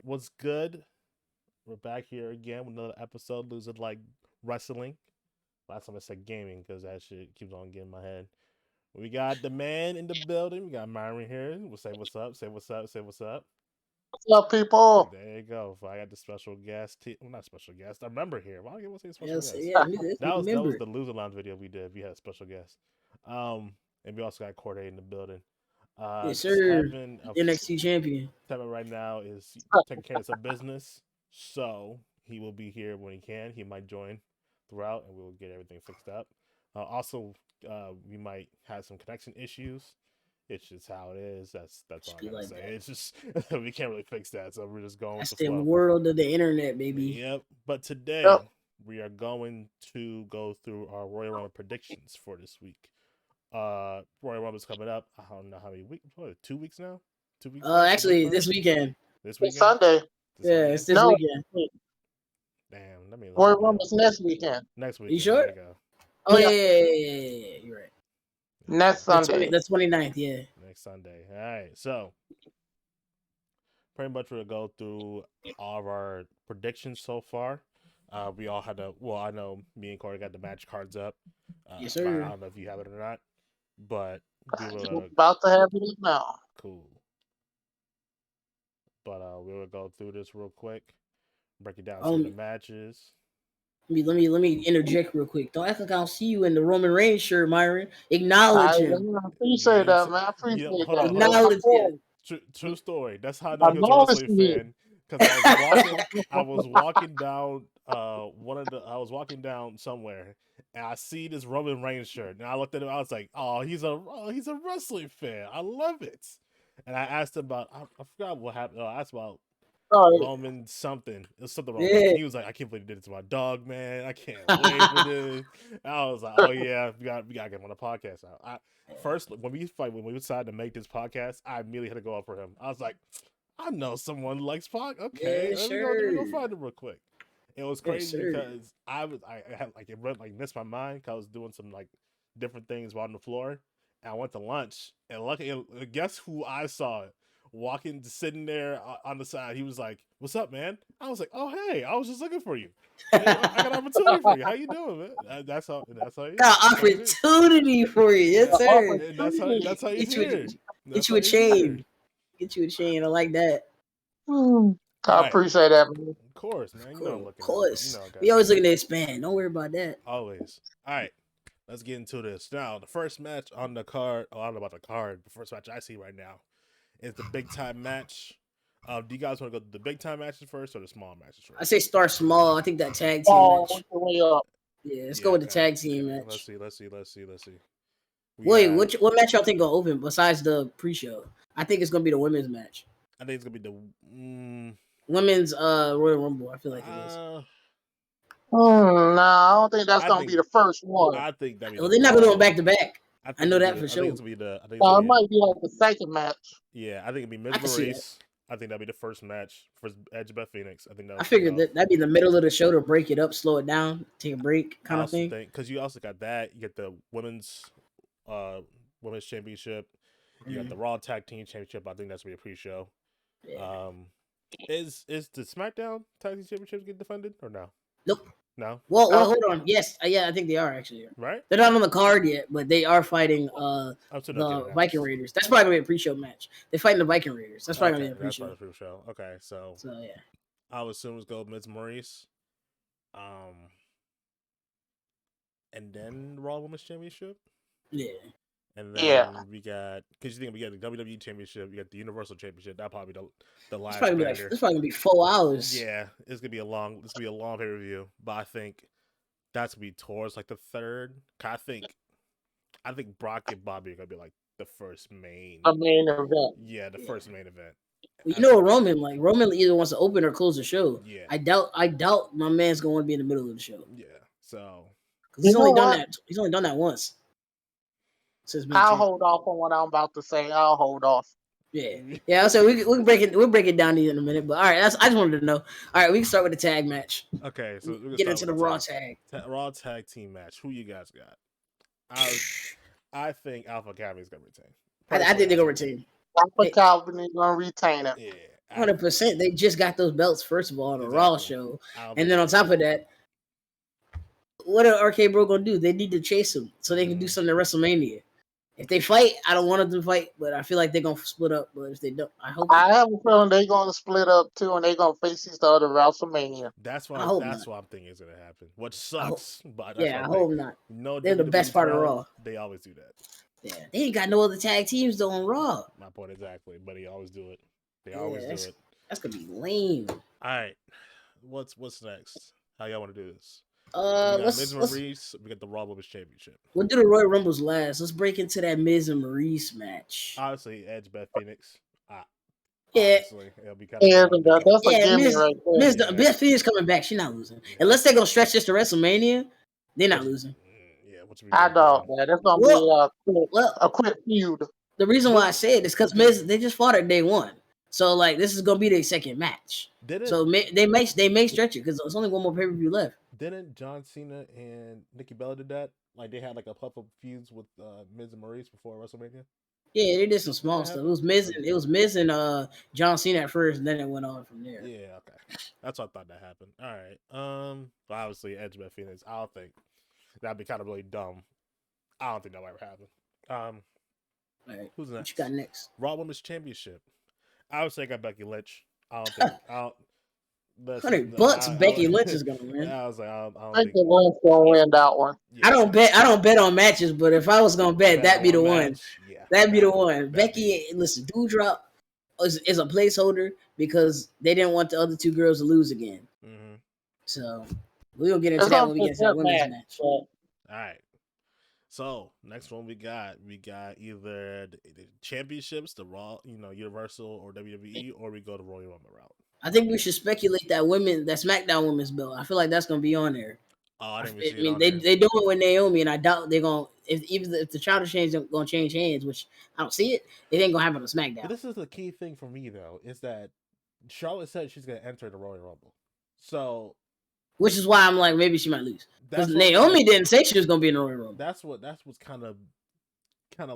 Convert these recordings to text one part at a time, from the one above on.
What's good? We're back here again with another episode. Losing like wrestling. Last time I said gaming because that shit keeps on getting in my head. We got the man in the building. We got Myron here. We'll say what's up. Say what's up. Say what's up. What's up, people? There you go. I got the special guest. Well, not special guest. I remember here. Why do I say special Yes, guest? yeah, That was remember. the Loser Lounge video we did. We had a special guest. And we also got Corday in the building. Yes, sir. Tevin, NXT champion. Tevin right now is taking care of some business, so he will be here when he can. He might join throughout, and we'll get everything fixed up. Also, we might have some connection issues. It's just how it is. That's all I gotta say. That. It's just we can't really fix that, so we're just going. That's with the the flow. world of the internet, baby. Yep. But today we are going to go through our Royal Rumble predictions for this week. Royal Rumble's coming up. I don't know how many weeks. What, 2 weeks now? 2 weeks. Actually, this weekend. This weekend. Sunday. It's this weekend. Damn. Let me. Royal Rumble's next weekend. Next week. You sure? There you go. Oh yeah. You're right. Next Sunday. The 29th, yeah. Next Sunday. All right. So, pretty much we'll go through all of our predictions so far. We all had to. Well, I know me and Corey got the match cards up. Yes, sir. I don't know if you have it or not, but we're about to have it now. Cool. But we will go through this real quick, break it down some of the matches. Let me interject real quick. Don't act like I don't see you in the Roman Reigns shirt, Myron. Acknowledge him. I appreciate that, man. I appreciate that. Acknowledge him. True story. That's how I know he was a wrestling fan. Because I was walking down I was walking down somewhere and I see this Roman Reigns shirt and I looked at him. I was like, oh, he's a wrestling fan. I love it. And I asked him about I forgot what happened. I asked about Roman something. It was something wrong. Yeah. He was like, I can't believe you did it to my dog, man. I can't wait for this. And I was like, oh yeah, we gotta get him on the podcast now. First, when we decided to make this podcast, I immediately had to go up for him. I was like, I know someone who likes podcast. Okay, yeah, let me go find him real quick. It was crazy because I had it missed my mind because I was doing some like different things while on the floor. And I went to lunch and luckily, guess who I saw sitting there on the side. He was like, "What's up, man?" I was like, "Oh, hey, I was just looking for you. I got an opportunity for you. How you doing, man?" That's how. Got opportunity for you, yes, sir. That's how you do. Get you a chain. Get you a chain. I like that. I appreciate that, man. Of course, man. Of course. We always looking to expand. Don't worry about that. Always. All right. Let's get into this. Now, the first match on the card. Oh, I don't know about the card. The first match I see right now is the big time match. Do you guys want to go to the big time matches first or the small matches first? I say start small. I think that tag team match. Yeah, let's go with the tag team match. Let's see. Wait, what match y'all think will open besides the pre-show? I think it's gonna be the women's match. I think it's gonna be the women's Royal Rumble. I feel like it is. No, I don't think that's gonna be the first one. I think that. Well, they're not gonna go back to back. I know that for sure. It might be like the second match. Yeah, I think it'd be Miz and Maurice. I think that'd be the first match for Edge Beth Phoenix. I think that. I figured that'd be the middle of the show to break it up, slow it down, take a break, kind of thing. Because you also got that. You get the women's championship. You got the Raw Tag Team Championship. I think that's gonna be a pre-show. Yeah. Is the SmackDown Tag Team Championship get defended or no? Nope. No. Well, hold on. Yes, yeah, I think they are actually. Right. They're not on the card yet, but they are fighting the Viking Raiders. That's probably gonna be a pre-show match. They're fighting the Viking Raiders. That's probably gonna be a pre-show. That's probably pre-show. Okay, so yeah, I would assume it's go Miz Maurice, and then Raw Women's Championship. Yeah. And then we got, because you think we got the WWE Championship, you got the Universal Championship. That'll probably be the last. It's probably gonna be 4 hours. Yeah, it's gonna be a long pay-per-view. But I think that's gonna be towards like the third. I think Brock and Bobby are gonna be like the first main event. Yeah, the first main event. Well, you know what Roman either wants to open or close the show. Yeah. I doubt my man's gonna want to be in the middle of the show. Yeah. So he's only done that. He's only done that once. I'll hold off on what I'm about to say. I'll hold off. Yeah. So we'll break it down to you in a minute. But all right, I just wanted to know. All right, we can start with the tag match. Okay, so we'll get into the Raw tag. Raw tag team match. Who you guys got? I think Alpha Academy is gonna retain. I think they're gonna retain. Alpha Academy is gonna retain it. Yeah, 100%. They just got those belts first of all on a Raw show, and then on top of that, what are RK Bro gonna do? They need to chase him so they can do something at WrestleMania. If they fight, I don't want them to fight, but I feel like they're gonna split up. But if they don't, I have a feeling they're gonna split up too, and they're gonna face each other at WrestleMania. That's what I'm thinking is gonna happen. Which sucks, but I hope not. No, they're the best part of Raw. They always do that. Yeah, they ain't got no other tag teams though on Raw. My point exactly, but they always do it. They always do it. That's gonna be lame. All right, what's next? How y'all want to do this? Miz and Maurice. We got the Raw Women's Championship. We'll do the Royal Rumbles last. Let's break into that Miz and Maurice match. Obviously, Edge, Beth Phoenix. Yeah, honestly, it'll be kind of that's a gimme right there. Beth Phoenix coming back. She's not losing unless they're gonna stretch this to WrestleMania. They're not losing. I doubt that. That's gonna be a quick feud. The reason why I say it is because Miz they just fought at day one, so like this is gonna be their second match. So they may stretch it because there's only one more pay per view left. Didn't John Cena and Nikki Bella did that? Like they had like a puff of feuds with Miz and Maurice before WrestleMania. Yeah, they did some small stuff. It was Miz and John Cena at first, and then it went on from there. Yeah, okay, that's what I thought that happened. All right, obviously Edge, Beth Phoenix. I don't think that'd be kind of really dumb. I don't think that'll ever happen. All right, who's next? What you got next? Raw Women's Championship. I would say I got Becky Lynch. I don't think. $100 Becky Lynch is gonna win. I was like, I don't think Becky Lynch gonna win that one. Yeah. I don't bet on matches, but if I was gonna bet, that'd be the one. Yeah. That'd be the one. Becky, listen, Doudrop is a placeholder because they didn't want the other two girls to lose again. Mm-hmm. So we're gonna get into that when we get to that women's match. All right. So next one we got either the championships, the Raw, Universal or WWE, or we go to Royal Rumble route. I think we should speculate that SmackDown women's belt. I feel like that's gonna be on there. Oh, I didn't see it. They do it with Naomi, and I doubt they're gonna. If the title change gonna change hands, which I don't see it, it ain't gonna happen on SmackDown. But this is the key thing for me though, is that Charlotte said she's gonna enter the Royal Rumble. So, which is why I'm like maybe she might lose because Naomi didn't say she was gonna be in the Royal Rumble. That's what's kind of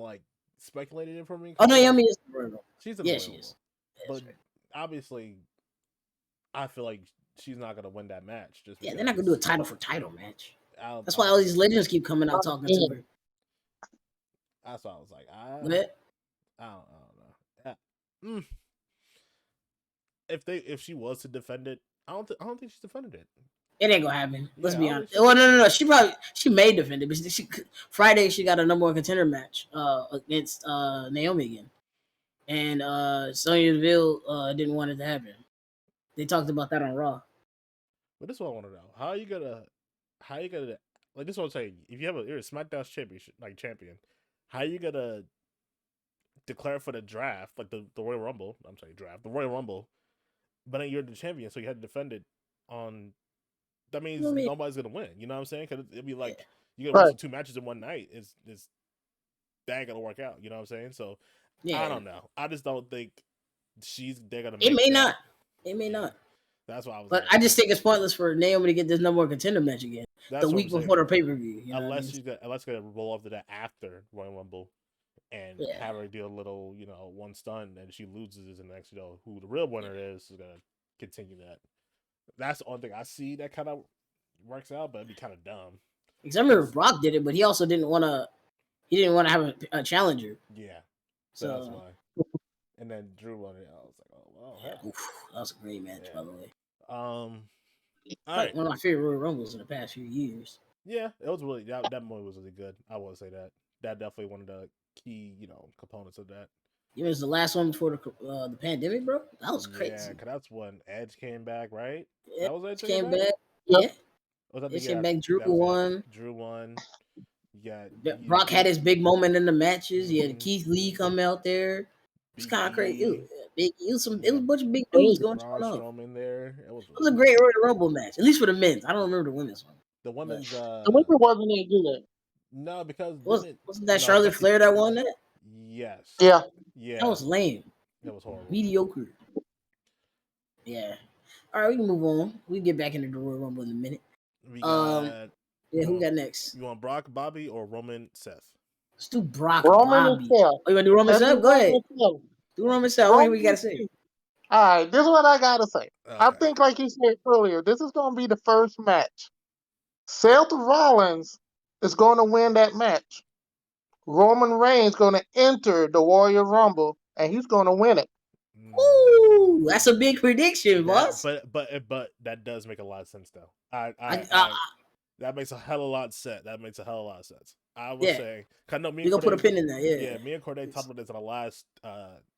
like speculated in for me. Oh, Naomi is in the Royal Rumble. She's in the Royal she Rumble. is. But obviously, I feel like she's not gonna win that match. They're not gonna do a title for title match. That's why all these legends keep coming out talking to her. That's why I was like, I don't know. If she was to defend it, I don't think she's defended it. It ain't gonna happen. Let's be honest. Well, no. She may defend it, but Friday she got a number one contender match against Naomi again, and Sonya Deville didn't want it to happen. They talked about that on Raw. But this is what I want to know: how you gonna like this? Is what I'm saying. If you're a SmackDown champion, how you gonna declare for the draft, like the Royal Rumble? I'm saying draft, the Royal Rumble, but then you're the champion, so you had to defend it on. That means nobody's gonna win. You know what I'm saying? Because it'd be like you gotta wrestle 2 matches in one night. It's that ain't gonna work out. You know what I'm saying? So I don't know. I just don't think they're gonna. It may not. It may not. That's why I was. But I just think it's pointless for Naomi to get this number one contender match again the week before the pay per view. Unless she's gonna roll up to that after Royal Rumble and have her do a little, one stun, and she loses, and next, who the real winner is gonna continue that. That's the only thing I see that kind of works out, but it'd be kind of dumb. Because I remember Brock did it, but he also didn't want to. He didn't want to have a challenger. Yeah, so that's why. And then Drew won it. I was like, oh wow, that was a great match, by the way. All right. One of my favorite Royal Rumbles in the past few years. Yeah, it was really that movie was really good. I would say that. That definitely one of the key, components of that. It was the last one before the pandemic, bro. That was crazy. Yeah, because that's when Edge came back, right? Yeah, that was Edge came back. Yeah. Edge came back. Drew won. Drew won. Yeah. Brock had his big moment in the matches. He had Keith Lee come out there. It's kind of crazy. It was a bunch of big dudes going on. In there. It was a great Royal Rumble match, at least for the men's. I don't remember the women's one. The women's. The women wasn't that good. No, because wasn't that Charlotte Flair that won that? Yes. Yeah. That was lame. That was horrible. Mediocre. Yeah. All right, we can move on. We can get back into the Royal Rumble in a minute. We got, who we got next? You want Brock, Bobby, or Roman, Seth? Let's do Brock, Roman Bobby. Oh, you want to do Roman, Seth? Go ahead. Do Roman, Seth. What do we got to say? All right, this is what I gotta say. Okay. I think, like you said earlier, this is gonna be the first match. Seth Rollins is gonna win that match. Roman Reigns gonna enter the Royal Rumble, and he's gonna win it. Ooh, that's a big prediction, boss. But that does make a lot of sense though. That makes a hell of a lot of sense. That makes a hell of a lot of sense. I was saying, I know me and Corday, put a pin in that. Yeah, me and Corday talked about this in the last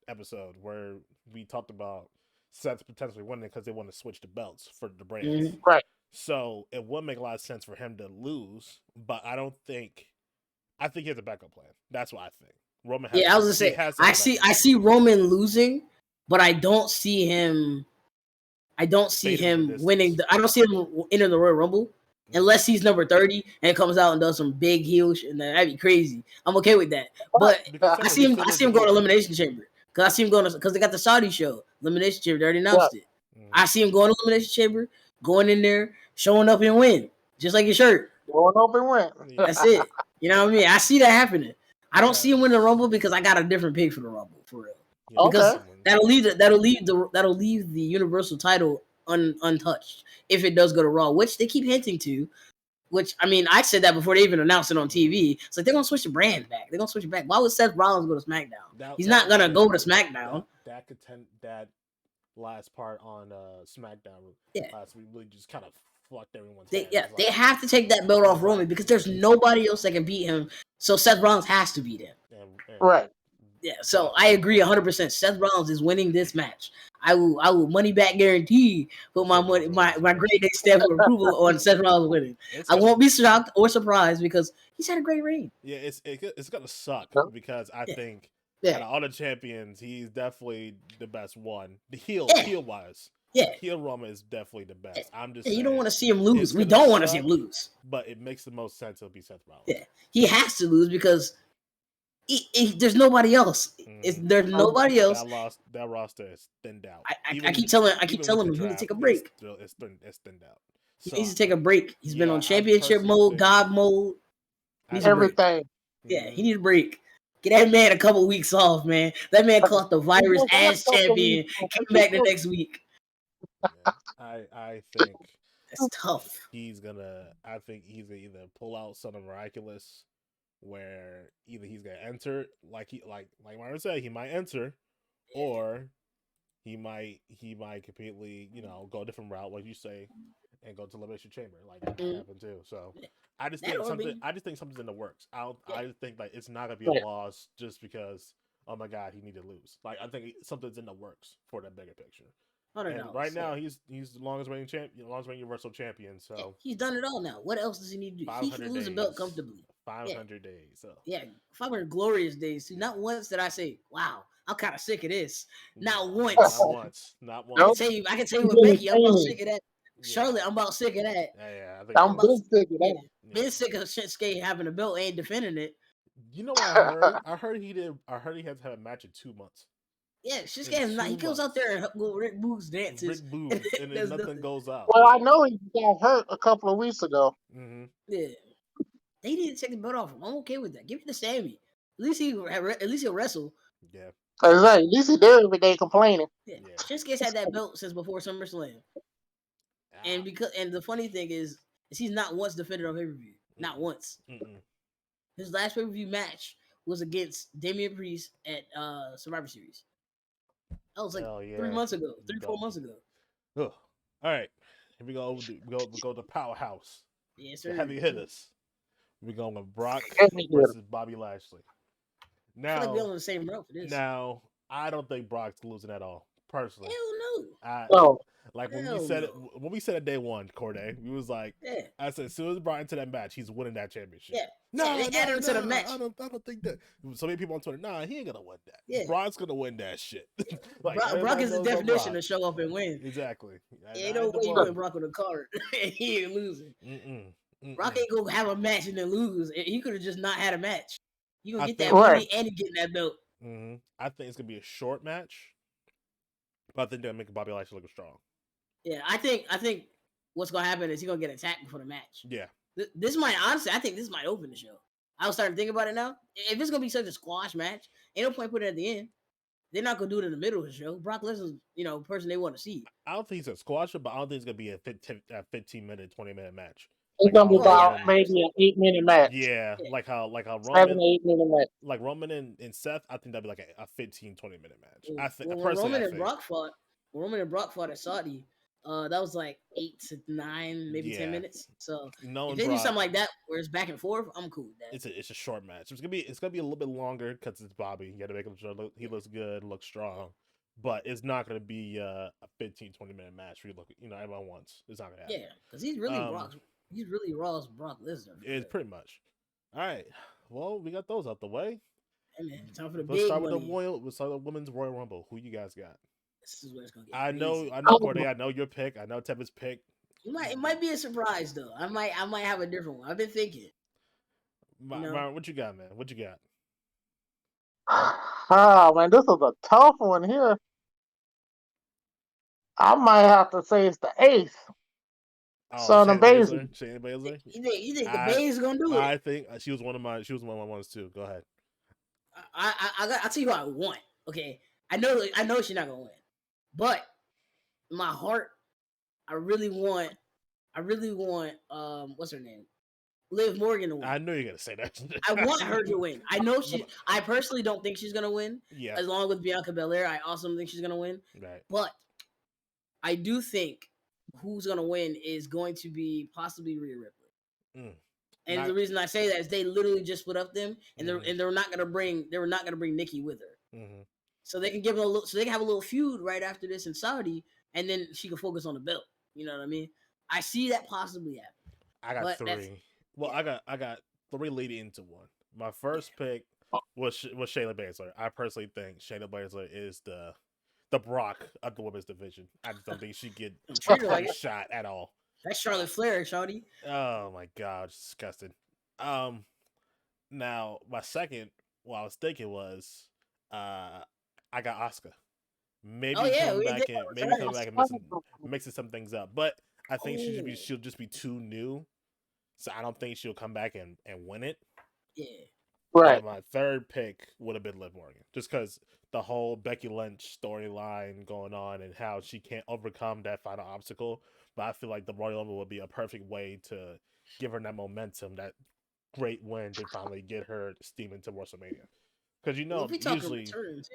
episode where we talked about Seth potentially winning because they want to switch the belts for the brands. Right. So it would make a lot of sense for him to lose, but I think he has a backup plan. That's what I think. Roman has I was gonna say I see Roman losing, but I don't see him winning. I don't see him entering the Royal Rumble unless he's number 30 and comes out and does some big heel shit. That'd be crazy. I'm okay with that. But I see him going to Elimination Chamber because because they got the Saudi show Elimination Chamber. They already announced it. I see him going to Elimination Chamber, going in there, showing up and win, just like your shirt. Going up and win. That's it. You know what I mean? I see that happening. I don't see him win the Rumble because I got a different pick for the Rumble for real. Yeah, because that'll leave the Universal title untouched if it does go to Raw, which they keep hinting to. Which I mean, I said that before they even announced it on TV. It's like they're gonna switch the brand back. They're gonna switch it back. Why would Seth Rollins go to SmackDown? He's not gonna go to SmackDown. That last part on SmackDown last week really just kind of fucked everyone's head. They have to take that belt off Roman because there's nobody else that can beat him. So Seth Rollins has to beat him. Right. Yeah, so I agree 100%. Seth Rollins is winning this match. I will money back guarantee put my money my grade A stamp of approval on Seth Rollins winning. I won't be shocked or surprised because he's had a great reign. Yeah, it's gonna suck because I think out of all the champions, he's definitely the best one. The heel wise. Yeah. Heel Roman is definitely the best. I'm just saying, you don't want to see him lose. We don't want to see him lose. But it makes the most sense to be Seth Rollins. Yeah. He has to lose because there's nobody else. There's nobody else. That roster is thinned out. I keep telling him he needs to take a break. It's thinned out. He needs to take a break. He's been on championship mode, God mode. Everything. Yeah, he needs a break. Get that man a couple weeks off, man. That man caught the virus as champion. Came back the next week. Yeah, I think that's tough. I think he's gonna either pull out something miraculous where either he's gonna enter like Myron said, he might enter, or he might completely, go a different route, like you say, and go to Elimination Chamber. Like that could happen too. So I just think something's in the works. I just think like it's not gonna be a loss just because, oh my god, he needed to lose. Like I think something's in the works for that bigger picture. And right now he's the longest reigning Universal Champion. So he's done it all now. What else does he need to do? He can lose a belt comfortably. 500 days. So 500 glorious days. See, not once did I say, "Wow, I'm kind of sick of this." Not once. Not once. I can tell you with Becky, I'm about sick of that. Charlotte, I'm about sick of that. I'm sick of that. Been sick of Shinsuke having a belt and defending it. You know what I heard? I heard he had to have a match in 2 months. Yeah, Shinsuke has not. He goes out there and Rick Boogs dances. Rick Boogs, and then nothing goes out. Well, I know he got hurt a couple of weeks ago. Mm-hmm. Yeah, they need to take the belt off him. I'm okay with that. Give it to Sammy. At least he'll wrestle. Yeah. At least he's there every day complaining. Yeah. Shinsuke's had that belt since before SummerSlam. And the funny thing is he's not once defended on pay-per-view. Not once. His last pay-per-view match was against Damian Priest at Survivor Series. That was like 3 months ago, 4 months ago. All right, here we go. We go to Powerhouse. Yes, sir. The heavy hitters. We're going with Brock versus Bobby Lashley. Now, I feel like we're on the same route for this. Now, I don't think Brock's losing at all. Personally, hell no. Like when we said it day one, Corday, we was like, I said as soon as Brock into that match, he's winning that championship. They added him to the match. I don't think that. So many people on Twitter, he ain't gonna win that. Yeah. Brock's gonna win that shit. Brock is the definition to show up and win. Exactly. Ain't no way you put Brock on the card. He ain't losing. Brock ain't gonna have a match and then lose. He could have just not had a match. You gonna get that money and he getting that belt. I think it's gonna be a short match, but I think they're gonna make Bobby Lashley look strong. Yeah, I think what's gonna happen is he's gonna get attacked before the match. Yeah. This might honestly, I think this might open the show. I was starting to think about it now. If it's gonna be such a squash match, ain't no point putting it at the end. they're not gonna do it in the middle of the show. Brock Lesnar's, person they want to see. I don't think he's gonna squash it, but I don't think it's gonna be a 15-minute, 20-minute match. It's Like gonna be how about Roman, maybe an 8-minute match. yeah, Yeah. like how 7-8 minute match. like Roman and Seth. I think that'd be like a 15-20-minute match. I think When personally, Roman I and think. Roman and Brock fought at Saudi, that was like 8 to 9, maybe 10 Yeah. minutes. So No, if they do something like that where it's back and forth, I'm cool with that. it's a short match. It's gonna be a little bit longer because it's Bobby. You got to make him sure he looks good, looks strong, but it's not gonna be a 15-20-minute match. Where you look, everyone wants. It's not gonna happen. Yeah, because he's really Raw's Brock Lesnar. It's pretty much. All right. Well, we got those out the way. Hey man, time for the Let's big start with money. Let's start with the Women's Royal Rumble. Who you guys got? This is where it's gonna get I know, crazy. Corday. I know your pick. I know Tev's pick. It might be a surprise though. I might have a different one. I've been thinking. Myron, what you got, man? What you got? Oh man, this is a tough one here. I might have to say it's the Ace. Son of Baszler. Shayna Baszler. You think the Bay's gonna do it? I think she was one of my ones too. Go ahead. I'll tell you who I want. Okay, I know she's not gonna win, but in my heart, I really want what's her name, Liv Morgan to win. I knew you were gonna say that. I want her to win. I personally don't think she's gonna win. Yeah. As long with Bianca Belair, I also don't think she's gonna win. Right. But I do think who's gonna win is going to be possibly Rhea Ripley. And the reason I say that is they literally just split up them, and they're not gonna bring Nikki with her. Mm-hmm. So they can give them a little, so they can have a little feud right after this in Saudi, and then she can focus on the belt. You know what I mean? I see that possibly happening. I got three. Well, yeah. I got three leading into one. My first pick was Shayna Baszler. I personally think Shayna Baszler is the Brock of the women's division. I just don't think she get a shot at all. That's Charlotte Flair, Shawty. Oh my god, disgusting. Now my second, what I was thinking was, I got Asuka. Maybe coming back and mixing some things up, but I think she'll just be too new, so I don't think she'll come back and win it. Yeah. Right. My third pick would have been Liv Morgan, just because the whole Becky Lynch storyline going on and how she can't overcome that final obstacle. But I feel like the Royal Rumble would be a perfect way to give her that momentum, that great win to finally get her steam into WrestleMania. Because if we usually returns,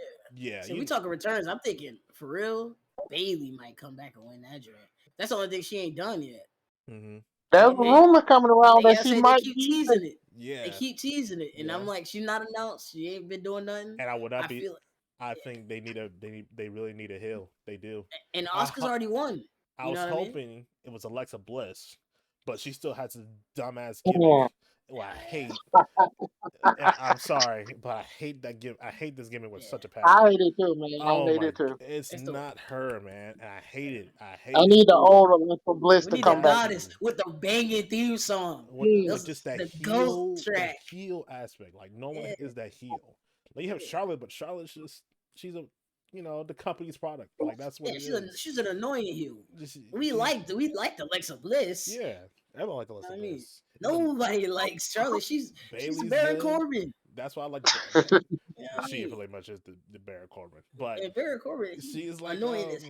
So we talking returns. I'm thinking for real, Bayley might come back and win that joint. That's the only thing she ain't done yet. Mm-hmm. There's a rumor coming around that she might keep teasing it. Yeah, they keep teasing it, and I'm like, she's not announced. She ain't been doing nothing. And I would not be. I think they really need a heel. They do. And Asuka's already won. I was hoping it was Alexa Bliss, but she still has this dumbass gimmick. Well, I hate. I'm sorry, but I hate that gimmick. I hate this gimmick with such a passion. I hate it too, man. Oh I hate it too. It's not her, man, and I hate it. I need the old Alexa Bliss to come back. With the banging theme song. With just that heel, track. The heel aspect. Like no one is that heel. Like you have Charlotte, but Charlotte's she's a the company's product. Like that's what it is. She's an annoying heel. We liked Alexa Bliss. Yeah, everyone liked Alexa Bliss. Nobody likes Charlotte. She's Baron Corbin. That's why I like she pretty much is the Baron Corbin. But Baron Corbin, she's like annoying as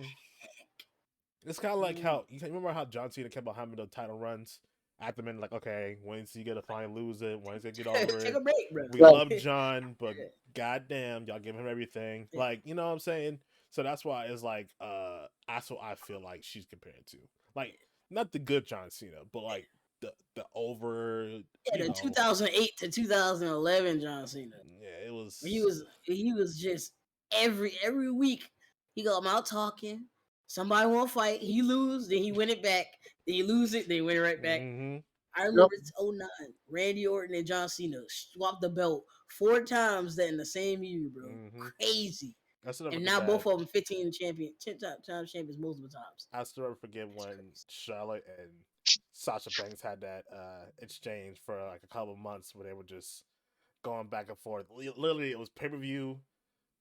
it's kind of like how you remember how John Cena kept on having the title runs at the minute, like, okay, when's he gonna finally lose it? When's he gonna get over Take it? a break, bro. We love John, but goddamn, y'all give him everything. Like, you know what I'm saying? So that's why it's like, that's what I feel like she's compared to. Like, not the good John Cena, but like the over. Yeah, the 2008 to 2011 John Cena. Yeah, it was. He was just every week he go out talking. Somebody won't fight. He lose, then he win it back. Then he lose it, then he win it right back. Mm-hmm. I remember it's 09. Randy Orton and John Cena swapped the belt 4 times that in the same year, bro. Mm-hmm. Crazy. And now both of them 10 times champions multiple times. I still never forget when Charlotte and Sasha Banks had that exchange for like a couple of months where they were just going back and forth. Literally, it was pay-per-view.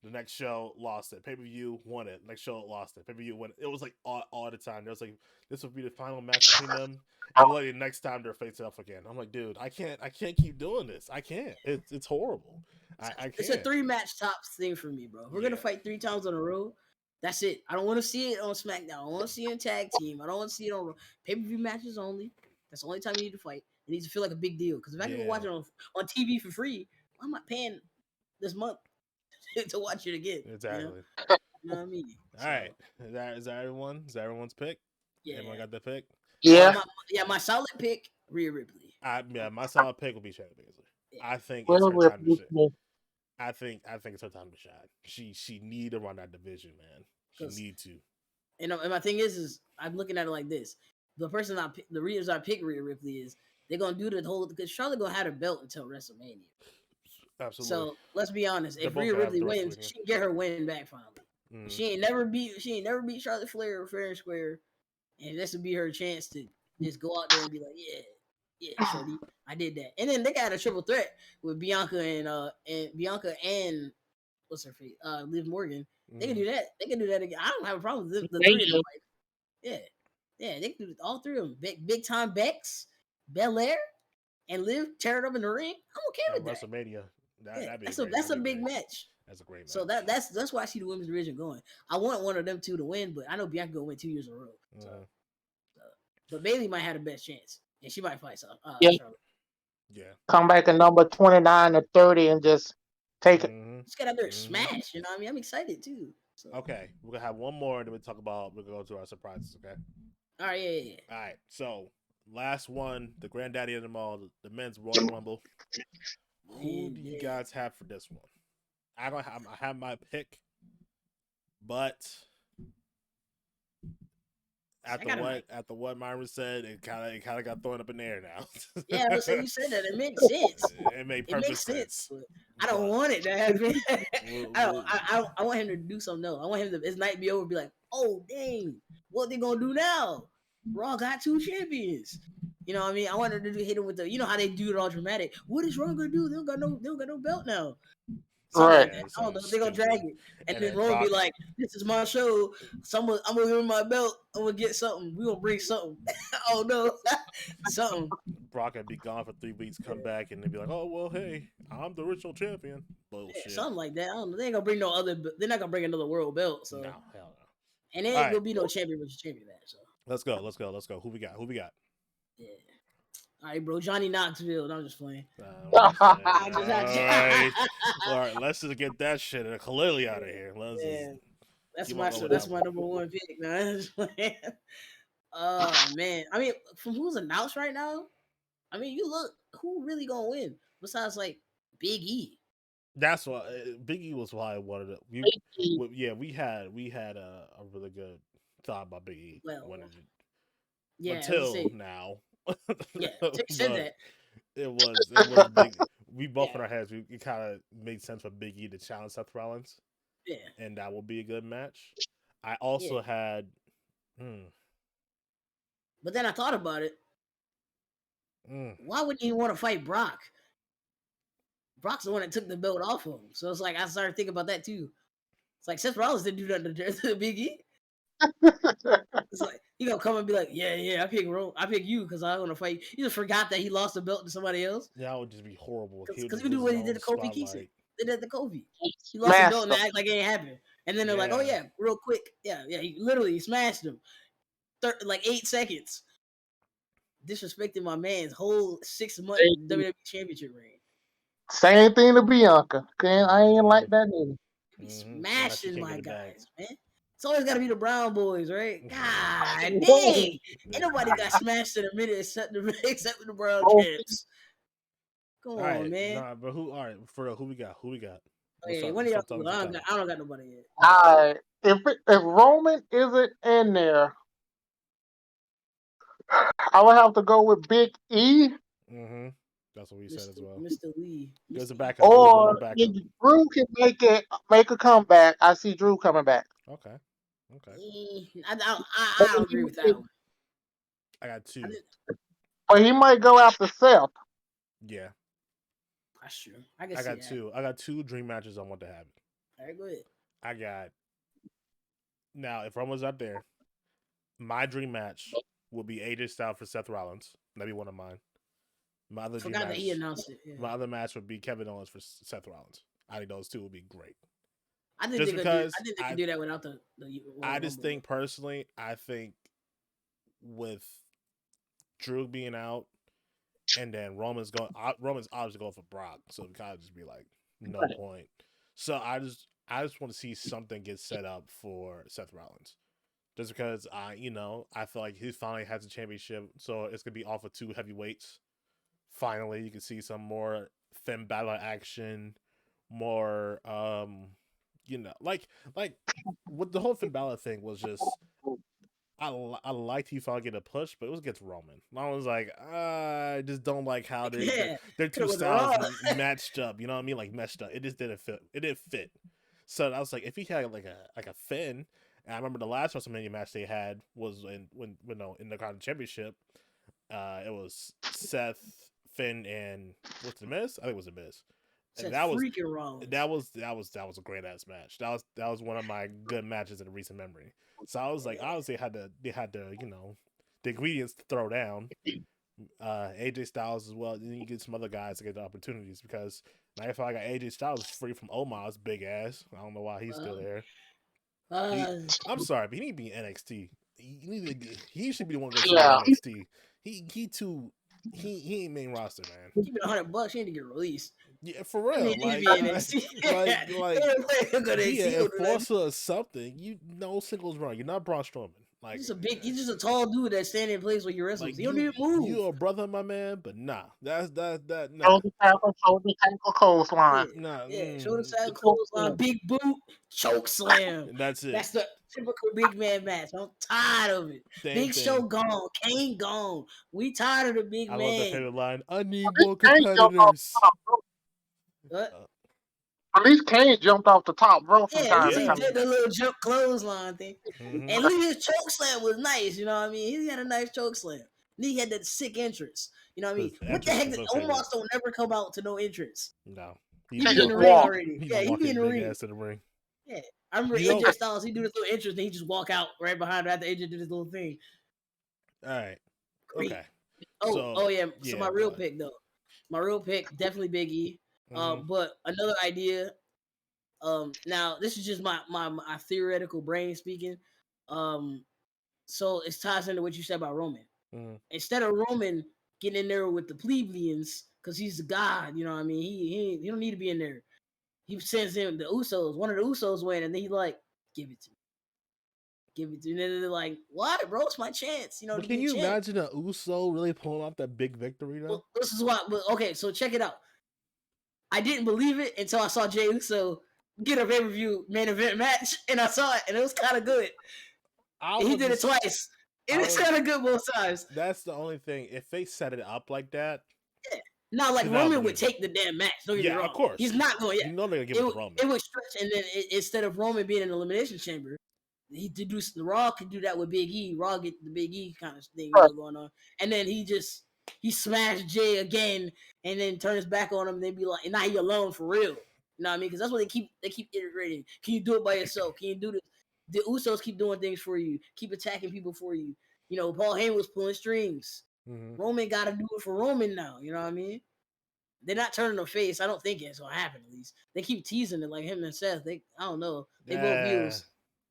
The next show lost it. Pay-per-view won it. Next show lost it. Pay-per-view won it. It was like all the time. There was like, this would be the final match between them. And literally next time they're facing off again. I'm like, dude, I can't keep doing this. I can't. It's horrible. I It's a can't. 3-match tops thing for me, bro. If we're gonna fight 3 times in a row, that's it. I don't want to see it on SmackDown. I don't want to see it in tag team. I don't want to see it on pay-per-view matches only. That's the only time you need to fight. It needs to feel like a big deal. Because if I can watch it on TV for free, why am I paying this month to watch it again? Exactly. You know what I mean? All right. Is that everyone? Is that everyone's pick? Yeah. Everyone got their pick? Yeah. My solid pick, Rhea Ripley. My solid pick will be Shayna Baszler. Yeah. I think it's her time to shine. I think it's her time to shine. She need to run that division, man. She need to. And my thing is I'm looking at it like this: the reasons I pick Rhea Ripley is they're gonna do the whole because Charlotte gonna have a belt until WrestleMania. Absolutely. So let's be honest: if Rhea Ripley wins, she can get her win back finally. Mm. She ain't never beat Charlotte Flair fair and square, and this would be her chance to just go out there and be like, yeah, shorty, I did that. And then they got a triple threat with Bianca and what's her face, Liv Morgan. They can do that. They can do that again. I don't have a problem with the 3 of them. Like, yeah, they can do all 3 of them. Big time Bex, Belair, and Liv tear it up in the ring. I'm okay with that. WrestleMania. That's a big match. That's a great match. So that's why I see the women's division going. I want one of them 2 to win, but I know Bianca gonna win 2 years in a row. But Bayley might have the best chance, and she might fight Charlotte. Yeah. Come back at number 29 or 30 and just take it. Just get out there and smash. You know what I mean? I'm excited too. So. Okay, we're gonna have one more, and then we're gonna go to our surprises. Okay. All right. Yeah. All right. So last one, the granddaddy of them all, the men's Royal Rumble. Who do you guys have for this one? I have my pick, but after what Myron said, it kind of got thrown up in the air now. Yeah, so you said that it makes sense. It made perfect sense. I don't want it to happen. I want him to do something else. I want him to his night be over and be like, oh dang, what they gonna do now? Raw got 2 champions. You know what I mean? I wanted to hit him with the, you know how they do it all dramatic. What is Raw gonna do? They don't got no belt now. Right. I don't know. They're gonna drag it. And then Roman be like, this is my show. I'm gonna give him my belt. I'm gonna get something. We're gonna bring something. Oh no. Something. Brock would be gone for 3 weeks, come back, and they'd be like, oh well, hey, I'm the original champion. Bullshit. Yeah, something like that. I don't know. They ain't gonna bring no other, they're not gonna bring another world belt. So no, hell no. And there ain't gonna be no champion versus champion match. So let's go. Who we got? Yeah. All right, bro. Johnny Knoxville. I'm just playing. All right, let's just get that shit clearly out of here. That's my number 1 pick, man. Oh man. I mean, from who's announced right now, I mean, you look who really gonna win besides like Big E. That's why Big E was why I wanted it. We had a really good thought about Big E. Until now. Yeah, said that. It was big. We both in our heads. It kind of made sense for Big E to challenge Seth Rollins. Yeah, and that will be a good match. I also had. But then I thought about it. Why wouldn't you want to fight Brock? Brock's the one that took the belt off of him. So it's like I started thinking about that too. It's like Seth Rollins didn't do nothing to Big E. It's like he gonna come and be like, yeah, I pick you because I want to fight. You just forgot that he lost the belt to somebody else. Yeah, that would just be horrible. Because he do what he did to Kofi Kingston. They did to Kofi. He lost the belt and act like it ain't happened. And then they're like, oh yeah, real quick, he literally smashed him, like 8 seconds, disrespecting my man's whole 6-month WWE Championship reign. Same thing to Bianca. I ain't like that either. Be smashing my guys, man. It's always got to be the Brown boys, right? God dang. Ain't nobody got smashed in a minute except the Brown champs. Come on, man. Nah, but who we got? Okay, when y'all I don't got nobody yet. All right. If Roman isn't in there, I would have to go with Big E. Mm-hmm. That's what we said as well. Mr. Lee. There's a backup. Or if Drew can make a comeback, I see Drew coming back. Okay. I agree with that one. I got 2. But he might go after Seth. Yeah. That's true. I got 2. I got 2 dream matches I want to have. All right, go ahead. Now, if Roman's not there, my dream match will be AJ Styles for Seth Rollins. That'd be one of mine. My other dream Forgot that he match. announced it. Yeah. My other match would be Kevin Owens for Seth Rollins. I think those two would be great. I think Just they could do. because I think they could do that without the I Royal just Rumble. think personally, I think with Drew being out and then Roman's obviously going for Brock, so it kind of just be like no point. So I just want to see something get set up for Seth Rollins. Just because I feel like he finally has a championship, so it's gonna be off of two heavyweights. Finally, you can see some more Finn Balor action, more like what the whole Finn Balor thing was just. I liked he finally get a push, but it was against Roman. I was like, I just don't like how their two styles matched up. You know what I mean? Like meshed up. It just didn't fit. It didn't fit. So I was like, if he had like a Finn, and I remember the last WrestleMania match they had was in the Intercontinental Championship. It was Seth, Finn, and what's the Miz? I think it was the Miz. And that was a great ass match. That was one of my good matches in recent memory. So I was like, obviously they had to the ingredients to throw down. AJ Styles as well. And then you get some other guys to get the opportunities because now if I got AJ Styles free from Omar's big ass. I don't know why he's still there. I'm sorry, but he need to be in NXT. He should be the one going to NXT. He ain't main roster, man. Give me $100. He need to get released. Yeah, for real. Like he an enforcer or something. No singles run. You're not Braun Strowman. Like he's just a tall dude that stand in place with your wrestles. Like, you don't even move. You a brother, my man, but nah. Nah. Shoulder tackle, clothesline. Shoulder tackle, clothesline, big boot, choke slam. That's it. That's the typical big man match. I'm tired of it. Big Show gone, Kane gone. We tired of the big man. I love that favorite line. I need more competitors. What? At least Kane jumped off the top rope from time to he time. did the little jump clothesline thing. Mm-hmm. And look at his choke slam was nice, you know what I mean? He had a nice choke slam. And he had that sick entrance. You know what I mean? What the heck? Omos don't never come out to no entrance. No. He be in the ring already. He be in the ring. Ass to the ring. Yeah. I remember AJ Styles, he do this little entrance, and he just walk out right behind her after AJ did this little thing. All right. Okay. So my real pick, though. My real pick, definitely Big E. Mm-hmm. But another idea. Now this is just my theoretical brain speaking. So it ties into what you said about Roman. Mm-hmm. Instead of Roman getting in there with the plebeians because he's a god, you know what I mean? He don't need to be in there. He sends in the Usos. One of the Usos win, and then he like, give it to me. Give it to me. And then they're like, what, bro? It's my chance. You know. But can you imagine a Uso really pulling off that big victory though? Well, this is why. Okay, so check it out. I didn't believe it until I saw Jey Uso get a pay-per-view main event match, and I saw it, and it was kind of good. He did it twice. It was kind of good both times. That's the only thing. If they set it up like that, Not like Roman would take the damn match. Don't get me wrong. Of course. He's not going. You know they're gonna give it to Roman. It would stretch, and then instead of Roman being in the elimination chamber, the Raw could do that with Big E. Raw get the Big E kind of thing going on, and then he smashed Jay again, and then turn his back on him. And they be like, and now he alone for real. You know what I mean? Because that's what they keep iterating. Can you do it by yourself? Can you do this? The Usos keep doing things for you. Keep attacking people for you. You know, Paul Heyman was pulling strings. Mm-hmm. Roman got to do it for Roman now. You know what I mean? They're not turning their face. I don't think it's gonna happen. At least they keep teasing it, like him and Seth. I don't know. They both views.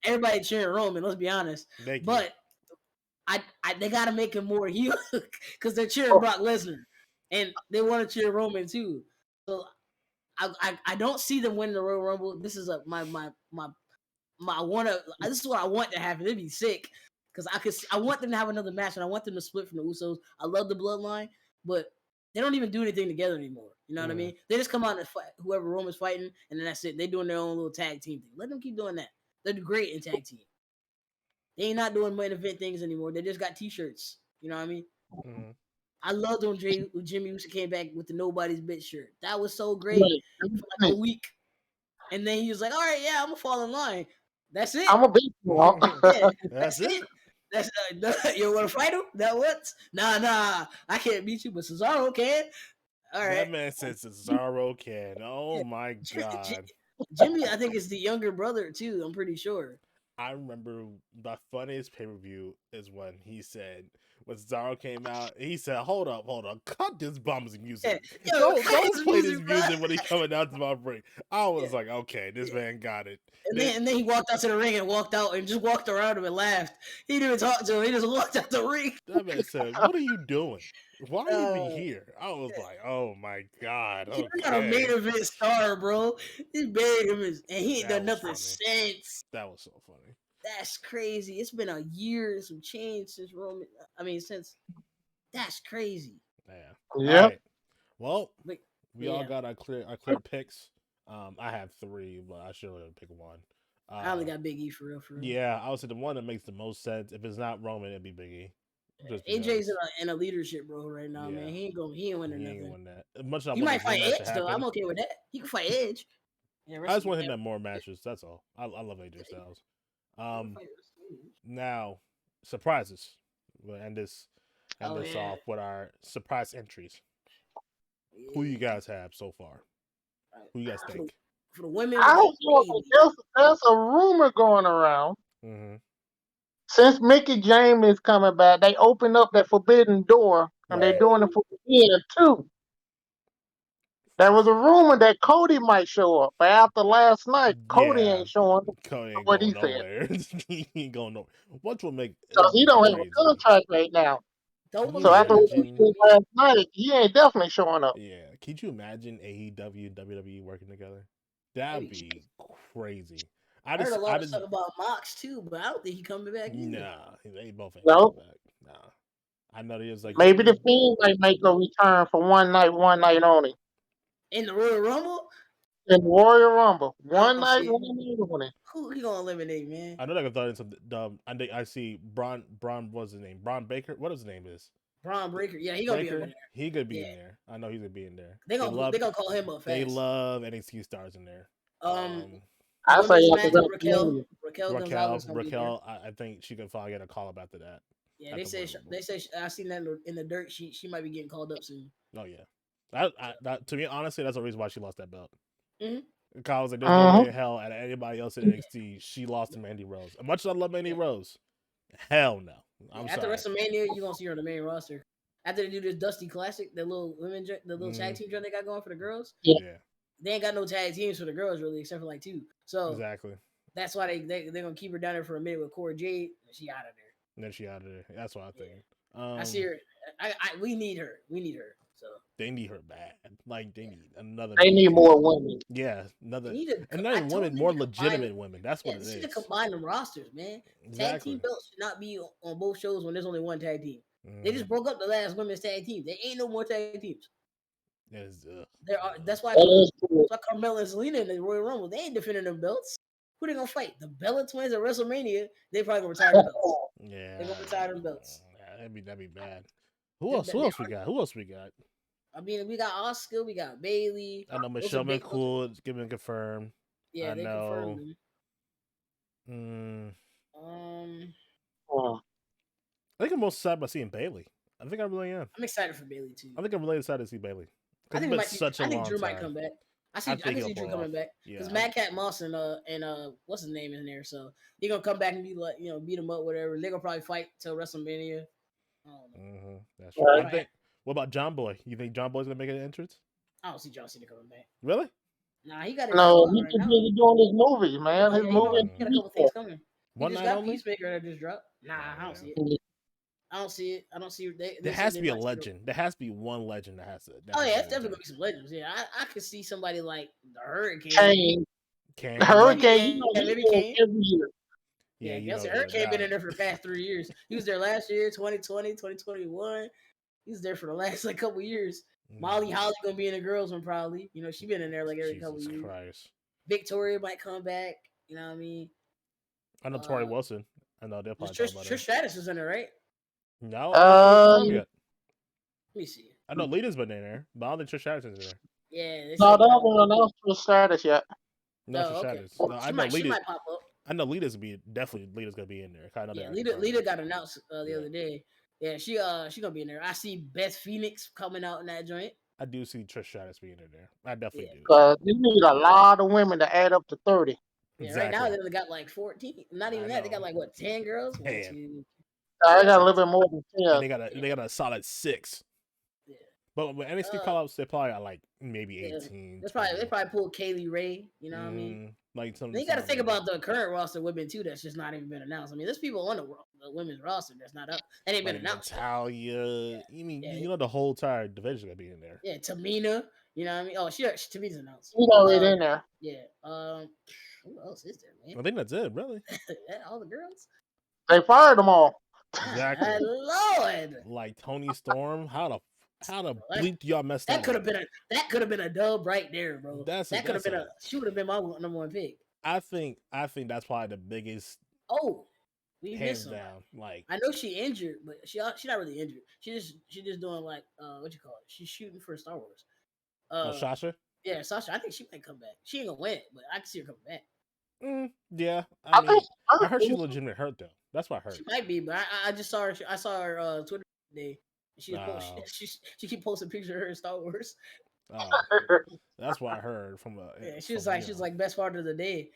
Everybody cheering Roman. Let's be honest. But they gotta make him more heel because they're cheering Brock Lesnar, and they want to cheer Roman too. So I don't see them winning the Royal Rumble. This is this is what I want to happen. It'd be sick because I want them to have another match, and I want them to split from the Usos. I love the bloodline, but they don't even do anything together anymore. You know what I mean? They just come out and fight whoever Roman's fighting, and then that's it. They're doing their own little tag team thing. Let them keep doing that. They're great in tag team. They ain't not doing main event things anymore. They just got T-shirts. You know what I mean? Mm-hmm. I loved when Jimmy Uso came back with the Nobody's Bitch shirt. That was so great for like a week. And then he was like, all right, yeah, I'm going to fall in line. That's it. I'm a bitch. Yeah, that's it. That's you want to fight him? That what? Nah. I can't beat you, but Cesaro can. All right. That man said Cesaro can. Oh my God. Jimmy, I think is the younger brother too. I'm pretty sure. I remember the funniest pay-per-view is when he said, when Cesaro came out, he said, hold up, cut this bum's music. Yo, Don't play this bro. music when he coming out to my break. I was Yeah. like, okay, this man got it. And then he walked out to the ring and walked out and just walked around him and laughed. He didn't even talk to him. He just walked out the ring. That man said, what are you doing? Why are you even here? I was like, oh my God. He got a main Okay. event star, bro. He buried him and he ain't That done was nothing funny. since. That was so funny. That's crazy. It's been a year and some change since Roman. Since that's crazy. Yeah. Yep. All right. Well, But, we all got our clear picks. I have 3, but I should have picked one. I only got Big E for real. Yeah, I would say the one that makes the most sense. If it's not Roman, it'd be Big E. AJ's in a leadership role right now, man. He ain't winning nothing. He ain't win that. Much as He might fight Edge though. I'm okay with that. He can fight Edge. I just want him to have more matches. That's all. I love AJ Styles. Now surprises. We'll end this off with our surprise entries. Yeah. Who you guys have so far? Who you guys think? For the women, there's a rumor going around. Mm-hmm. Since Mickey James is coming back, they opened up that forbidden door, and they're doing it for men too. There was a rumor that Cody might show up, but after last night, Cody ain't showing up. Cody ain't what going he nowhere. He ain't going nowhere. What will make? Because he don't have a contract right now. So after what he did last night, he ain't definitely showing up. Yeah, could you imagine AEW and WWE working together? That'd be crazy. I heard a lot of stuff about Mox too, but I don't think he coming back either. Nah, they both ain't coming back. Nah, I know there's like maybe the Fiend might make a return for one night only. In the Royal Rumble? In the Royal Rumble. One night only. Who he gonna eliminate, man? I know I thought it's some dumb. I see Braun. What's his name? Braun Baker. What his name is? Braun Breaker. Yeah, he gonna be in there. He gonna be in there. I know he's gonna be in there. They gonna call him up fast. They love NXT stars in there. I say Raquel. I think she can finally get a call up after that. Yeah, they say I seen that in the dirt. She might be getting called up soon. Oh yeah, that to me honestly, that's the reason why she lost that belt. Mm-hmm. Because I was like, there's no way in hell at anybody else in NXT she lost to Mandy Rose. As much as I love Mandy Rose, hell no. After WrestleMania, you're gonna see her on the main roster. After they do this Dusty Classic, the little tag team joint they got going for the girls. Yeah. They ain't got no tag teams for the girls really, except for like 2. So exactly. That's why they're gonna keep her down there for a minute with Cora Jade. And she out of there. And then she out of there. That's what I think. I see her. We need her. So they need her bad. Like they need another. They need more women. Yeah, another. Women, more legitimate women. That's what it is. To combine them rosters, man. Exactly. Tag team belts should not be on both shows when there's only one tag team. They just broke up the last women's tag team. There ain't no more tag teams. That's why Carmelo and Selena in the Royal Rumble, they ain't defending them belts. Who they gonna fight? The Bella Twins at WrestleMania? They probably gonna retire the belts. Yeah, they gonna retire them belts. Yeah, that'd be bad. Who else we got? I mean, we got Asuka, we got Bayley. I know Michelle McCool is getting confirmed. Yeah, they confirmed them. I think I'm most excited about seeing Bayley. I think I really am. I'm excited for Bayley too. I think I'm really excited to see Bayley. I think Drew might come back. I can see Drew coming back because Madcap Moss and what's his name in there, so he gonna come back and be like, beat him up, whatever. They're gonna probably fight till WrestleMania. That's right. I think. What about John Boy? You think John Boy's gonna make an entrance? I don't see John Cena coming back. Really? Nah, he got. No, he's busy doing his movie, man. His movie. He got a couple things coming. One he just night got only. Peacemaker that just dropped. Nah, I don't see it. I don't see. There has to be a legend. There has to be one legend that has to. Oh yeah, it's definitely gonna be some legends. Yeah, I could see somebody like the Hurricane. Kane. The Hurricane. Maybe Kane. Every year. Yeah, Hurricane been in there for the past 3 years. He was there last year, 2020, 2021. He was there for the last couple years. Molly Holly's gonna be in the girls one probably. She been in there like every couple years. Christ. Victoria might come back. You know what I mean? I know Tori Wilson. I know they'll probably Trish Stratus is in there, right? No. Let me see. I know Lita's been in there, but I don't think Trish Stratus is in there. Yeah. No, they haven't announced Trish Stratus yet. No, Trish Stratus. No, I know Lita. She might pop up. I know Lita's gonna be in there. I know Lita got announced the other day. Yeah, she gonna be in there. I see Beth Phoenix coming out in that joint. I do see Trish Stratus being in there. I definitely do. Because you need a lot of women to add up to 30. Yeah, exactly. Right now they got like 14. Not even that. They got like 10 girls? 1, 2. I got a little bit more than 10. And they got a solid 6. Yeah. But with NXT call-ups, they probably got like maybe 18. They probably pulled Kaylee Ray. You know what I mean? Like some. Then you got to think about the current roster of women too. That's just not even been announced. I mean, there's people on the women's roster that's not up. That ain't been announced. Natalia. You mean you know the whole entire division gonna be in there? Yeah, Tamina. You know what I mean? Oh, Tamina's announced. She's already in there. Yeah. Who else is there, man? I think that's it, really. All the girls. They fired them all. Exactly. Lord. Like Tony Storm. How the bleep do y'all mess that? That could have been a dub right there, bro. She would have been my number 1 pick. I think that's probably the biggest. Oh, we hands missed down. Like I know she injured, but she not really injured. She just doing like what you call it? She's shooting for Star Wars. Sasha. Yeah, Sasha. I think she might come back. She ain't gonna win, but I can see her coming back. Yeah, I heard she's legitimately hurt though. That's what I heard. She might be, but I just saw her. I saw her Twitter today. She keep posting pictures of her in Star Wars. That's what I heard from. She was like best part of the day.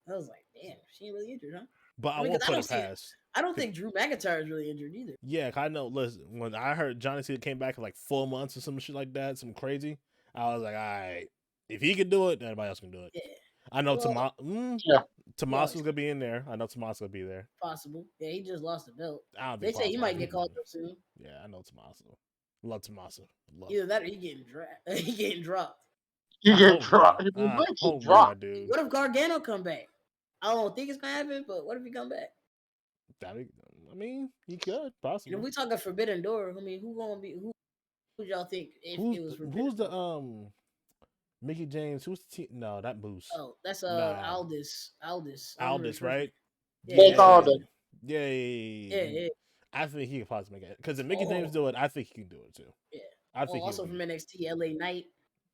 I was like, damn, she ain't really injured, huh? But I won't put it past. I don't think Drew McIntyre is really injured either. Yeah, I know. Listen, when I heard Johnny Cena came back in like 4 months or some shit like that, some crazy, I was like, all right, if he can do it, then everybody else can do it. Yeah. I know Tommaso's gonna be in there. I know Tommaso's gonna be there. Possible. Yeah, he just lost the belt. They say he might get called up soon. Yeah, I know Tommaso. Love Tommaso. Either that or he getting dropped. He getting dropped. Dude. What if Gargano come back? I don't think it's gonna happen, but what if he come back? I mean, he could possibly. If we talking Forbidden Door, I mean, who y'all think if it was Forbidden? Who's the Mickey James? Who's the team? No, that Moose. Oh, that's Aldis. Aldis, right? Yeah. Yeah. I think he could possibly make it because if Mickey James do it, I think he can do it too. Yeah. I think also from NXT, LA Knight,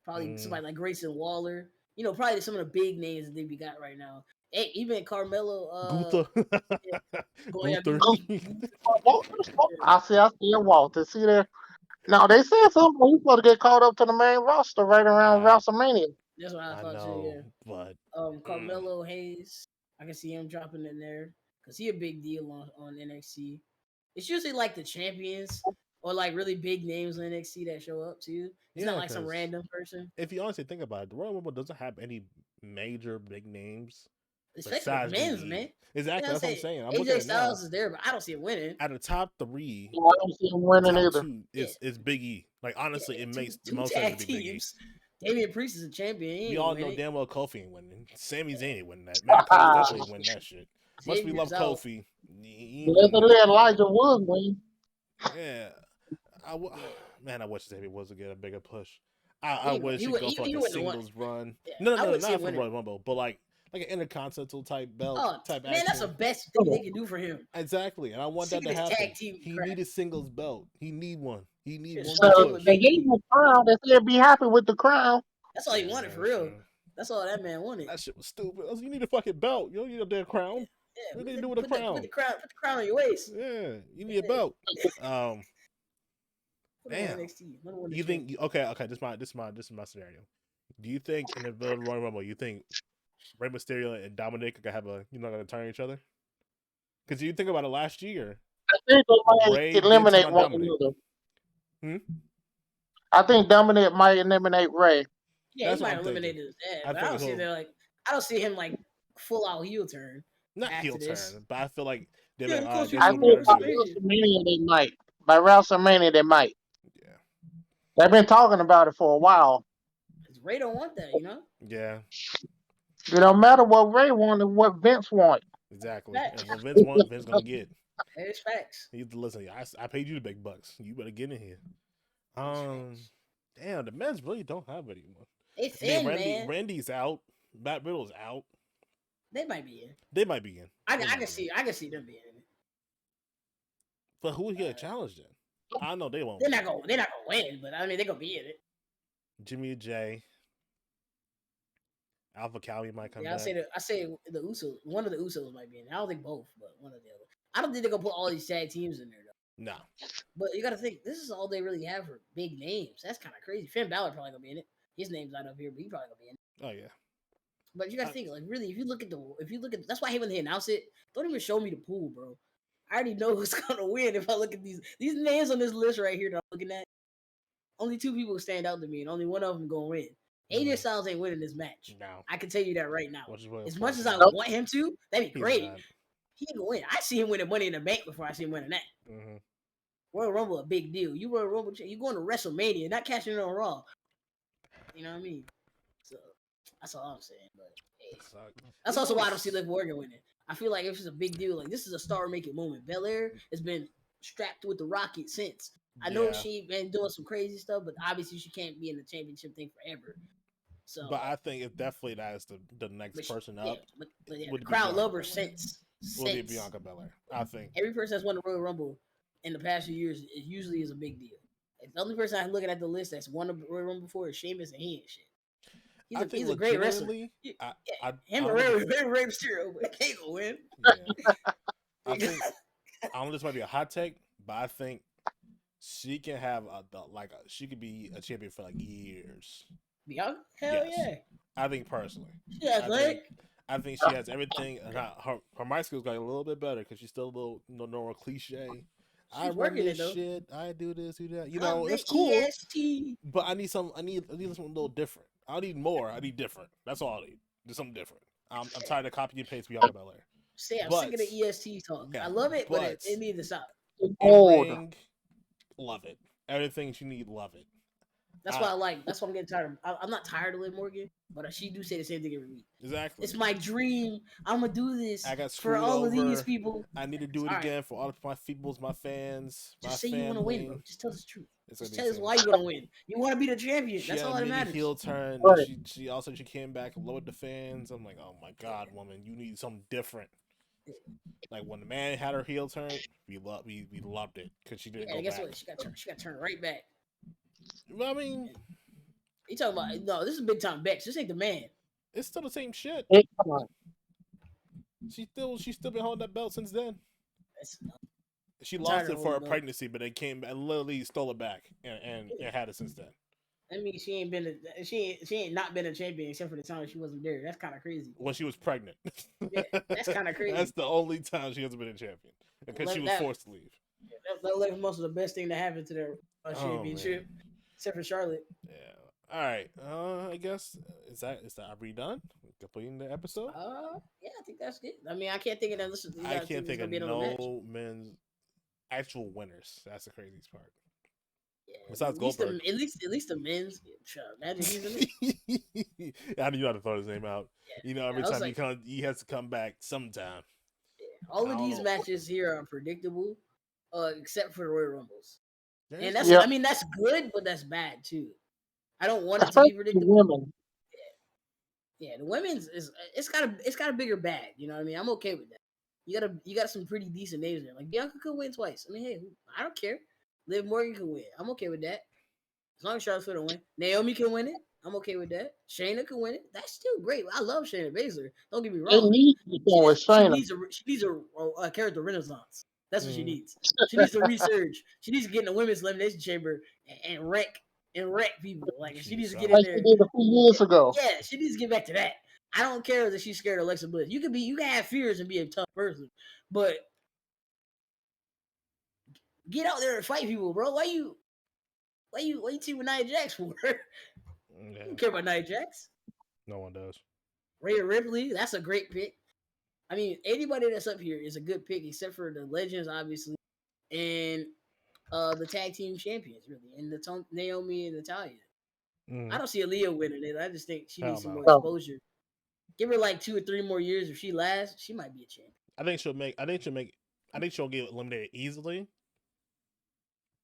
probably somebody like Grayson Waller. You know, probably some of the big names that they got right now. Hey, even Carmelo. Gunther. I see a Walter. See there. Now they said something. He's supposed to get called up to the main roster right around WrestleMania. That's what I thought too. Yeah. But Carmelo Hayes, I can see him dropping in there because he a big deal on NXT. It's usually like the champions or like really big names on NXT that show up too. It's not like some random person. If you honestly think about it, the Royal Rumble doesn't have any major big names. Especially men's, man. Exactly, that's what I'm saying. AJ Styles is there, but I don't see him winning. At the top 3, I don't see him winning either. It's Big E. Like honestly, it makes the most sense to be Big E. Damian Priest is a champion. We all know damn well Kofi ain't winning. Sami Zayn ain't winning that. Matt Cole definitely win that shit. Much we love Kofi. Elijah Wood win. Yeah, I wish Xavier was to get a bigger push. I wish he'd go for like a singles run. Yeah. No, not for Royal Rumble, but like an intercontinental type belt type. Man, that's the best thing they can do for him. Exactly, and I want that to happen. He needed singles belt. He need one. He need one. So they gave him a crown. They said be happy with the crown. That's all he wanted for real. That's all that man wanted. That shit was stupid. You need a fucking belt. You don't need a damn crown. Yeah, what do you do with a crown? Put the crown on your waist. Yeah, you need a belt. Damn. You think? Okay. This is my scenario. Do you think in the Royal Rumble, you think Rey Mysterio and Dominic are gonna turn each other? Because you think about it, last year, I think they might eliminate one another. I think Dominic might eliminate Rey. Yeah, he might eliminate his dad. I don't see him like full out heel turn. Not heel turn, but I feel like I think by WrestleMania they might. By WrestleMania they might. Yeah, they've been talking about it for a while. Ray don't want that, you know. Yeah. It don't matter what Ray wanted, what Vince wanted. Exactly. And what Vince wants, Vince gonna get. It's facts. Listen, I paid you the big bucks. You better get in here. Damn, the men's really don't have it anymore. They thin, man. Randy's out. Matt Riddle's out. They might be in. I can see them being in. But who would get a challenge then? I know they won't. They're not gonna win, but I mean they're gonna be in it. Jimmy J. Alpha Cali might come back. I say the Usos. One of the Usos might be in. I don't think both, but one of the other. I don't think they're gonna put all these tag teams in there though. No. But you gotta think this is all they really have for big names. That's kind of crazy. Finn Balor probably gonna be in it. His name's not up here, but he probably gonna be in it. Oh yeah. But you gotta think, like, really, if you look at that's why I hate when they announce it. Don't even show me the pool, bro. I already know who's gonna win if I look at these names on this list right here that I'm looking at. Only 2 people stand out to me, and only one of them gonna win. AJ Styles ain't winning this match. No. I can tell you that right now. As much as I Nope. want him to, that'd be great. He ain't gonna win. I see him winning Money in the Bank before I see him winning that. Mm-hmm. Royal Rumble, a big deal. You Royal Rumble, you going to WrestleMania, not catching it on Raw. You know what I mean? So that's all I'm saying. But hey, that's also why I don't see Liv Morgan winning. I feel like if it's a big deal, like this is a star-making moment. Belair has been strapped with the Rocket since. I know she been doing some crazy stuff, but obviously she can't be in the championship thing forever. So, but I think it definitely that is the next person up. But the crowd love her since. Will be Bianca Belair. I think every person that's won the Royal Rumble in the past few years, it usually is a big deal. The only person I'm looking at the list that's won the Royal Rumble before is Sheamus, and he ain't shit. He's a great wrestler. Him and Rey Mysterio, but he ain't gonna win. Yeah. I think I don't know, this might be a hot take, but I think she can have she could be a champion for like years. Bianca? Hell yeah. I think personally. I think she has everything. Her mic skills got a little bit better because she's still a little normal cliche. I run this shit. I do this, do that. You know, it's cool. EST. But I need something a little different. I don't need more. I need different. That's all I need. Just something different. I'm tired of copy and paste Bianca Belair. I'm sick of the EST talk. Yeah, I love it, but it needs to stop. Love it. Everything you need, love it. That's why that's why I'm getting tired of. I'm not tired of Liv Morgan, but she do say the same thing every week. Exactly. It's my dream. I'm gonna do this I got for all of these people. I need to do it again for all of my peoples, my fans, Just say you want to win, bro. Just tell us the truth. Just tell us why you want to win. You want to be the champion. That's all that matters. Heel turn. Right. She came back and lowered the fans. I'm like, oh my god, woman, you need something different. Like when the man had her heel turn, we loved it because she didn't. Yeah, guess what? She got turned right back. I mean, you talking about no? This is big time Bex. This ain't the man. It's still the same shit. She's still been holding that belt since then. She lost it for a pregnancy, but they came and literally stole it back and had it since then. I mean, she ain't not been a champion except for the time she wasn't there. That's kind of crazy. When she was pregnant. Yeah, that's kind of crazy. That's the only time she hasn't been a champion because she was forced to leave. That was most of the best thing to happen to their championship, except for Charlotte. Yeah. All right. I guess is that are we done completing the episode? Yeah, I think that's it. I mean, I can't think of that. I can't think of no men's actual winners. That's the craziest part. Yeah, besides Goldberg, at least the men's. Imagine he's in it. I knew you had to throw his name out. Yeah. You know, every time he has to come back sometime. Yeah. All of these matches here are predictable, except for the Royal Rumbles. And that's I mean that's good, but that's bad too. I don't want it to be predictable. Yeah, the women's it's got a bigger bag. You know what I mean? I'm okay with that. You got some pretty decent names there. Like Bianca could win twice. I mean, hey, I don't care. Liv Morgan can win. I'm okay with that. As long as Charlotte Flair don't win. Naomi can win it. I'm okay with that. Shayna can win it. That's still great. I love Shayna Baszler. Don't get me wrong. She needs a character renaissance. That's what she needs. She needs to resurge. She needs to get in the women's elimination chamber and wreck people. Like she needs to get in there. She did a few years ago. Yeah, she needs to get back to that. I don't care that she's scared of Alexa Bliss. You can have fears and be a tough person, but get out there and fight people, bro. Why you team with Nia Jax for? You don't care about Nia Jax. No one does. Rhea Ripley, that's a great pick. I mean, anybody that's up here is a good pick, except for the legends, obviously, and the tag team champions, really, and the Naomi and Natalya. I don't see Aaliyah winning it. I just think she needs some more exposure. Give her like 2 or 3 more years. If she lasts, she might be a champion. I think she'll get eliminated easily.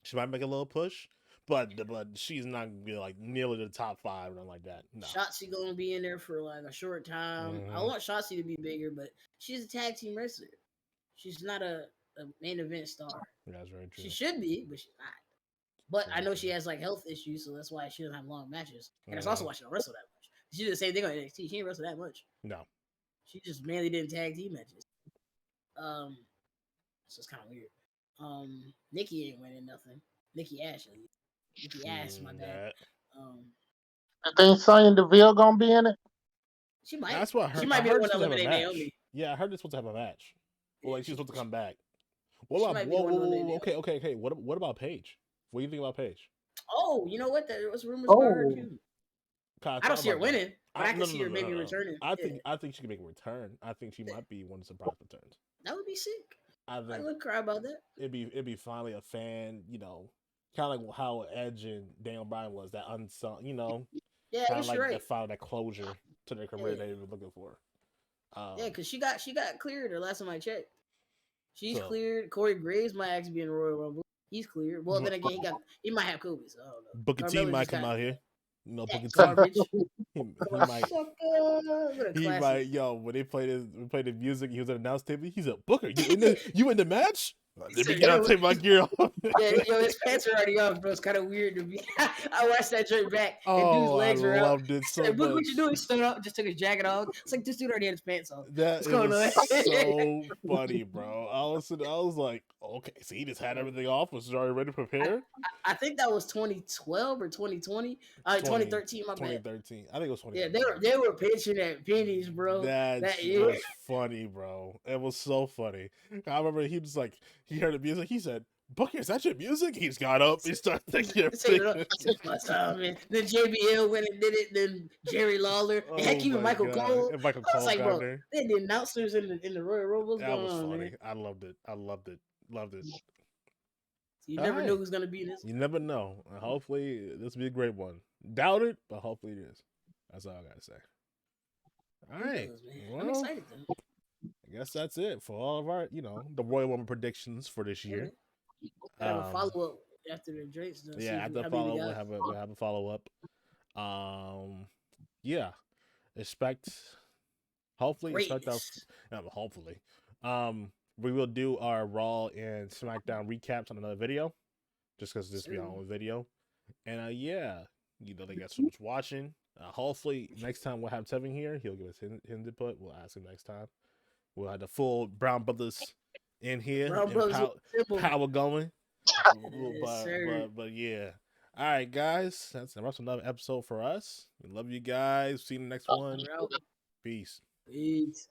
She might make a little push, but she's not gonna be like nearly the top 5 or nothing like that. No. Shotzi gonna be in there for like a short time. I want Shotzi to be bigger, but she's a tag team wrestler. She's not a main event star. Yeah, that's very true. She should be, but she's not. But I know she has like health issues, so that's why she doesn't have long matches. And that's also why she don't wrestle that much. She did the same thing on NXT. She didn't wrestle that much. No. She just mainly did tag team matches. So it's kind of weird. Nikki ain't winning nothing. Nikki Ash, my bad. I think Sonya Deville gonna be in it. She might. That's what I heard. She might be the one to eliminate Naomi. Yeah, I heard this supposed to have a match. Well, like she's supposed to come back. What about okay? What about Paige? What do you think about Paige? Oh, you know what? There was rumors about her too. I don't see her winning, but I can see her maybe returning. I think she can make a return. I think she might be one of the surprise returns. That would be sick. I think wouldn't cry about that. It'd be finally a fan, kind of like how Edge and Daniel Bryan was, that unsung, Yeah, kind of like right. that final, that closure to their career they were looking for. Yeah, because she got cleared the last time I checked. She's cleared. Corey Graves might actually be in the Royal Rumble. He's cleared. Well, then again, he might have COVID, so I don't know. Booker T might come out here. Booker T. Garbage. he might. Yo, when they played the music, he was at the announce table. He said, "Booker, you in the match? Let me get out, take my gear off." His pants are already off, bro. It's kind of weird to me. I watched that joint back, and dude's legs are out. I loved it so much. Booker, what you doing? He stood up, just took his jacket off. It's like, this dude already had his pants off. What's going on? So funny, bro. I was like, okay, so he just had everything off, was already ready to prepare. I think that was 2012 or 2020. 2013, my bad. 2013. I think it was 2013. Yeah, they were pitching at pennies, bro. That was funny, bro. It was so funny. I remember he was like, he heard the music. He said, "Booker, is that your music?" He's got up. He started thinking everything. Then JBL went and did it. Then Jerry Lawler. And heck, even Michael Cole. And Michael Cole, I was like, bro, they had the announcers in the Royal Rumble. That was funny. Man? I loved it. Loved it. You never know who's gonna be this. You never know. Hopefully, this will be a great one. Doubt it, but hopefully it is. That's all I gotta say. All right. Well, I'm excited though. I guess that's it for all of our, the Royal Rumble predictions for this year. Have a follow up after the drinks. Yeah, after the follow up, we'll have a follow up. Yeah, hopefully, we will do our Raw and SmackDown recaps on another video, just because this will be our own video. And they got so much watching. Hopefully next time we'll have Tevin here. He'll give us his input. We'll ask him next time. We'll have the full Brown Brothers in here. Power going. But yeah. All right, guys. That's another episode for us. We love you guys. See you in the next one. Peace. Peace.